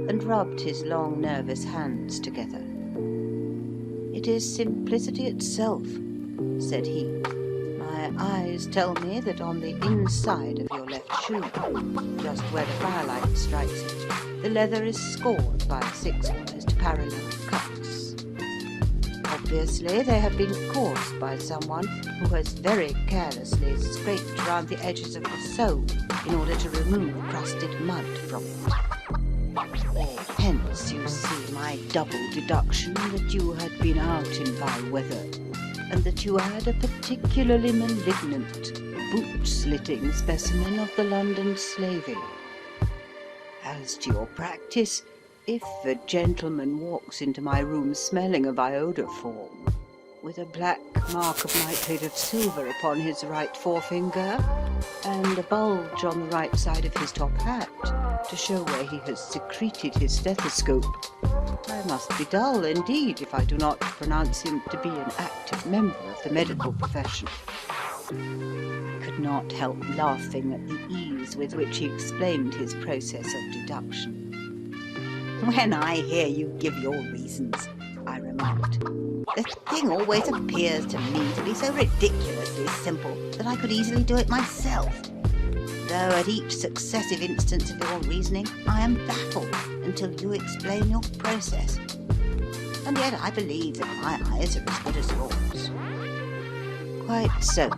and rubbed his long, nervous hands together. "It is simplicity itself," said he. "My eyes tell me that on the inside of your left shoe, just where the firelight strikes it, the leather is scored by 6 almost parallel cuts. Obviously, they have been caused by someone who has very carelessly scraped around the edges of the sole in order to remove crusted mud from it. Hence, you see, my double deduction that you had been out in foul weather, and that you had a particularly malignant, boot-slitting specimen of the London slavey. As to your practice, if a gentleman walks into my room smelling of iodoform, with a black mark of nitrate of silver upon his right forefinger, and a bulge on the right side of his top hat, to show where he has secreted his stethoscope, I must be dull indeed if I do not pronounce him to be an active member of the medical profession." I could not help laughing at the ease with which he explained his process of deduction. "When I hear you give your reasons," I remarked, "the thing always appears to me to be so ridiculously simple that I could easily do it myself. Though at each successive instance of your reasoning I am baffled until you explain your process. And yet I believe that my eyes are as good as yours." "Quite so,"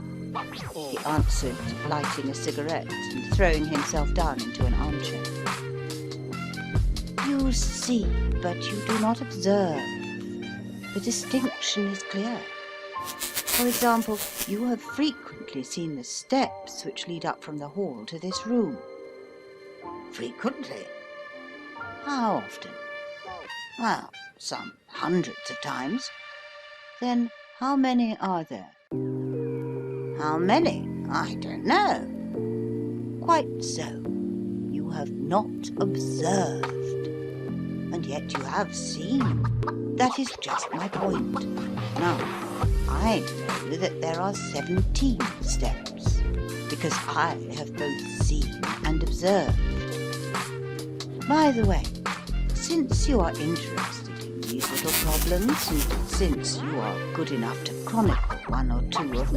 he answered, lighting a cigarette and throwing himself down into an armchair. "You see, but you do not observe. The distinction is clear. For example, you have frequently seen the steps which lead up from the hall to this room." "Frequently?" "How often?" "Well, some hundreds of times." "Then how many are there?" "How many? I don't know." "Quite so. You have not observed. And yet you have seen. That is just my point. Now, I know that there are 17 steps, because I have both seen and observed. By the way, since you are interested in these little problems, and since you are good enough to chronicle one or two of